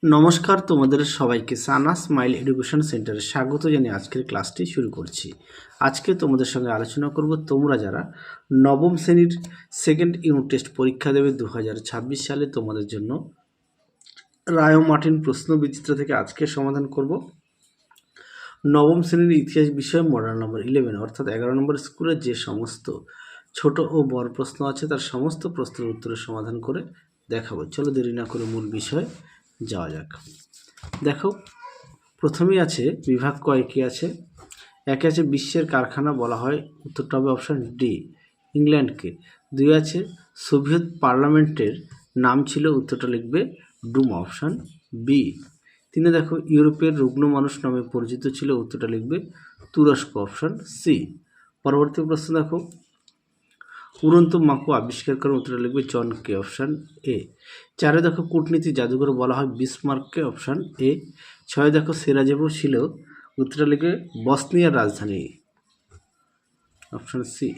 নমস্কার, তোমাদের সবাইকে সানা স্মাইল এডুকেশন সেন্টারে স্বাগত জানিয়ে আজকের ক্লাসটি শুরু করছি। আজকে তোমাদের সঙ্গে আলোচনা করব তোমরা যারা নবম শ্রেণীর সেকেন্ড ইউনিট টেস্ট পরীক্ষা দেবে 2026 সালে তোমাদের জন্য রায় ও মার্টিন প্রশ্ন বিচিত্র থেকে আজকে সমাধান করব। নবম শ্রেণীর ইতিহাস বিষয়ে মডেল নম্বর 11 অর্থাৎ 11 নম্বর স্কুলের যে সমস্ত ছোট ও বড় প্রশ্ন আছে তার সমস্ত প্রশ্নের উত্তরের সমাধান করে দেখাবো। চলো দেরি না করে মূল বিষয় যাওয়া যাক। দেখো, প্রথমেই আছে বিভাগ কয়েকটি আছে। একে আছে বিশ্বের কারখানা বলা হয়, উত্তরটা হবে অপশান ডি ইংল্যান্ডকে। দুই আছে সোভিয়েত পার্লামেন্টের নাম ছিল, উত্তরটা লিখবে ডুমা, অপশান বি। তিনে দেখো ইউরোপের রুগ্ন মানুষ নামে পরিচিত ছিল, উত্তরটা লিখবে তুরস্ক, অপশান সি। পরবর্তী প্রশ্ন দেখো, উড়ন্ত মাকু আবিষ্কার করেন, উত্তরটা লিখবে জন কে, অপশান এ। চারে দেখো কূটনীতি জাদুঘর বলা হয় বিসমার্ককে, অপশান এ। ছয় দেখো সেরাজেভো ছিল, উত্তরটা লিখবে বসনিয়ার রাজধানী, অপশান সি।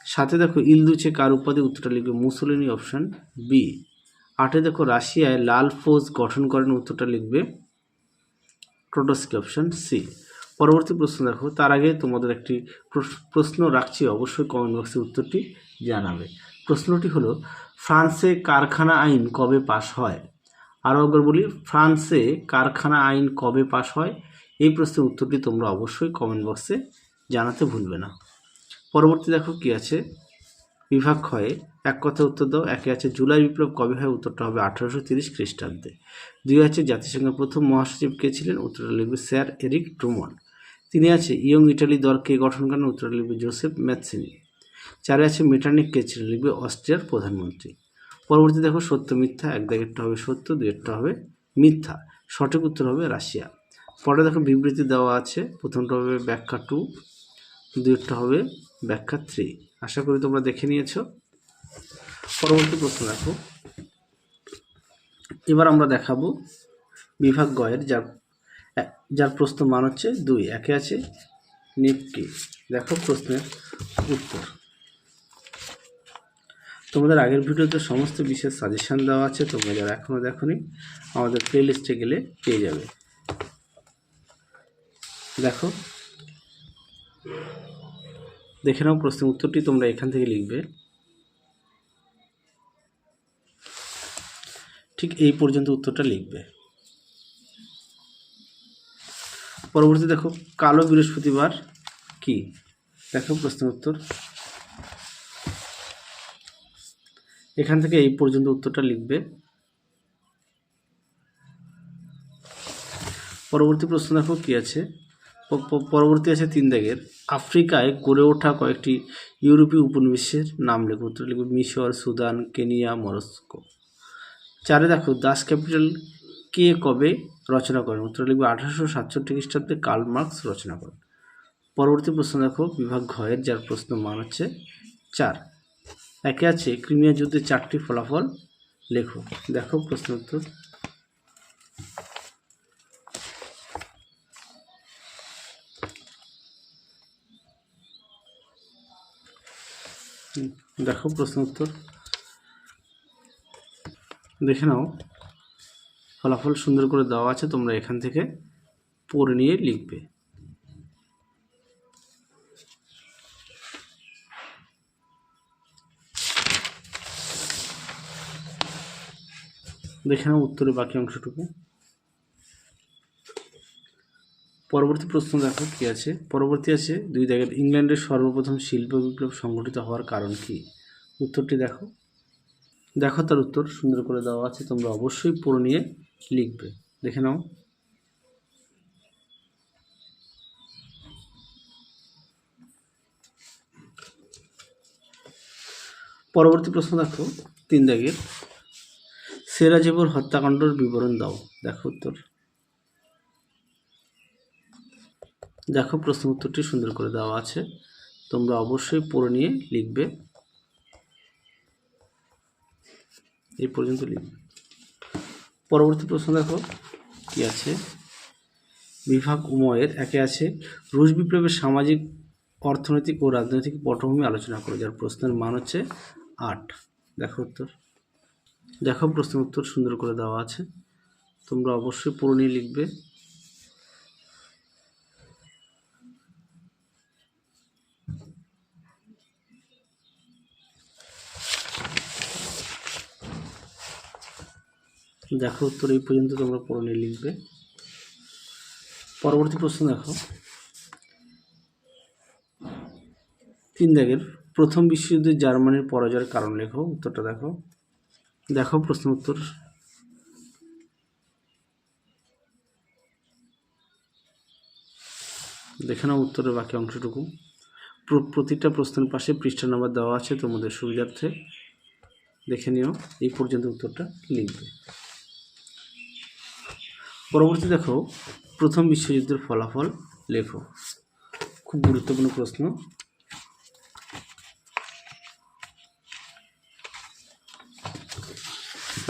সাথে দেখো ইলদুচে কার উপাধি, উত্তরটা লিখবে মুসোলিনি, অপশান বি। আটে দেখো রাশিয়ায় লাল ফৌজ গঠন করেন, উত্তরটা লিখবে ট্রোটস্কি, অপশান সি। পরবর্তী প্রশ্ন দেখো, তার আগে তোমাদের একটি প্রশ্ন রাখছি, অবশ্যই কমেন্ট বক্সে উত্তরটি জানাবে। প্রশ্নটি হলো, ফ্রান্সে কারখানা আইন কবে পাশ হয়? আরও একবার বলি, ফ্রান্সে কারখানা আইন কবে পাশ হয়? এই প্রশ্নের উত্তরটি তোমরা অবশ্যই কমেন্ট বক্সে জানাতে ভুলবে না। পরবর্তী দেখো কি আছে, বিভাগ ক্ষয়ে এক কথা উত্তর দাও। একে আছে জুলাই বিপ্লব কবে হয়, উত্তরটা হবে 1830 খ্রিস্টাব্দে। দুই আছে জাতিসংঘের প্রথম মহাসচিব কে ছিলেন, উত্তরটা লিখবে স্যার এরিক ট্রুমান। তিনে আছে ইয়ং ইটালি দল কে গঠন করেন, উত্তরটা লিখবে জোসেফ ম্যাথসিনি। চারে আছে মেটারনিক কে ছিলেন, লিখবে অস্ট্রিয়ার প্রধানমন্ত্রী। পরবর্তী দেখো সত্য মিথ্যা, এক দাগেরটা হবে সত্য, দুইয়েরটা হবে মিথ্যা। সঠিক উত্তর হবে রাশিয়া। পরে দেখো বিবৃতি দেওয়া আছে, প্রথমটা হবে ব্যাখ্যা 2, দুইয়েরটা হবে ব্যাখ্যা 3। আশা করি তোমরা দেখে নিয়েছো। পরবর্তী প্রশ্ন দেখো, এবার আমরা দেখাবো বিভাগ গয়ের, যার প্রশ্ন মান হচ্ছে 2। একে আছে নিফটি। দেখো প্রশ্নের উত্তর। তোমাদের আগের ভিডিওতে সমস্ত বিষয়ের সাজেশান দেওয়া আছে, তোমরা যারা এখনও দেখোনি আমাদের প্লে লিস্টে গেলে পেয়ে যাবে। দেখো, দেখে নাও প্রশ্নের উত্তরটি, তোমরা এখান থেকে লিখবে। ঠিক এই পর্যন্ত উত্তরটা লিখবে। পরবর্তী দেখো, কালো বৃহস্পতিবার কি? দেখো প্রশ্নের উত্তর, এখান থেকে এই পর্যন্ত উত্তরটা লিখবে। পরবর্তী প্রশ্ন দেখো কি আছে, পরবর্তী আছে 3 দাগের, আফ্রিকায় গড়ে ওঠা কয়েকটি ইউরোপীয় উপনিবেশের নাম লেখো, উত্তর লিখবে মিশর, সুদান, কেনিয়া, মরক্কো। চারে দেখো দাস ক্যাপিটাল কে কবে রচনা করেন, উত্তর লিখবে 1867 খ্রিস্টাব্দে কার্ল মার্কস রচনা করেন। পরবর্তী প্রশ্ন দেখো বিভাগ ঘয়ের, যার প্রশ্ন মান হচ্ছে 4। একে আছে ক্রিমিয়া যুদ্ধের 4টি ফলাফল লেখো। দেখো প্রশ্ন উত্তর, দেখো প্রশ্ন উত্তর, দেখে নাও ফলাফল সুন্দর করে দেওয়া আছে, তোমরা এখান থেকে পড়ে নিয়ে লিখবে। দেখে নাও উত্তরের বাকি অংশটুকু। পরবর্তী প্রশ্ন দেখো কি আছে, পরবর্তী আছে 2 দাগের, ইংল্যান্ডের সর্বপ্রথম শিল্প বিপ্লব সংঘটিত হওয়ার কারণ কি? উত্তরটি দেখো। দেখো তার উত্তর সুন্দর করে দেওয়া আছে, তোমরা অবশ্যই পড়ে নিয়ে লিখবে। দেখে নাও। পরবর্তী প্রশ্ন দেখো 3 দাগের, সেরাজেভোর হত্যাকাণ্ডের বিবরণ দাও। দেখো উত্তর। দেখো প্রশ্ন উত্তরটি সুন্দর করে দেওয়া আছে, তোমরা অবশ্যই পড়ে নিয়ে লিখবে। এই পর্যন্ত লিখবে। পরবর্তী প্রশ্ন দেখো কি আছে, বিভাগ উময়ের একে আছে রুশ বিপ্লবের সামাজিক, অর্থনৈতিক ও রাজনৈতিক পটভূমি আলোচনা করো, যার প্রশ্নের মান হচ্ছে 8। দেখো উত্তর। দেখো প্রশ্নের উত্তর সুন্দর করে দেওয়া আছে, তোমরা অবশ্যই পড়ে নিয়ে লিখবে। দেখো উত্তর এই পর্যন্ত তোমরা পড়ে নিয়ে লিখবে। পরবর্তী প্রশ্ন দেখো, 3 দাগের প্রথম বিশ্বযুদ্ধে জার্মানির পরাজয়ের কারণ লেখো। উত্তরটা দেখো। দেখো প্রশ্ন উত্তর। দেখে নাও উত্তরের বাকি অংশটুকু। প্রতিটা প্রশ্নের পাশে পৃষ্ঠা নাম্বার দেওয়া আছে তোমাদের সুবিধার্থে, দেখে নিও। এই পর্যন্ত উত্তরটা লিখবে। পরবর্তী দেখো, প্রথম বিশ্বযুদ্ধের ফলাফল লেখো। খুব গুরুত্বপূর্ণ প্রশ্ন।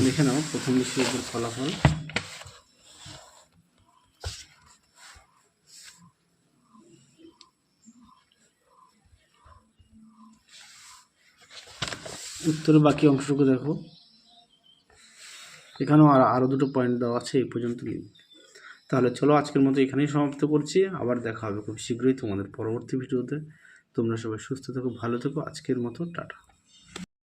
দেখে নাও প্রথম বিশ্বযুদ্ধের ফলাফল। উত্তরের বাকি অংশটুকু দেখো। এখানেও আরও দুটো পয়েন্ট দেওয়া আছে, এই পর্যন্ত লিখবে। তাহলে চলো আজকের মতো এখানেই সমাপ্ত করছি। আবার দেখা হবে খুব শীঘ্রই তোমাদের পরবর্তী ভিডিওতে। তোমরা সবাই সুস্থ থেকো, ভালো থেকো। আজকের মতো টাটা।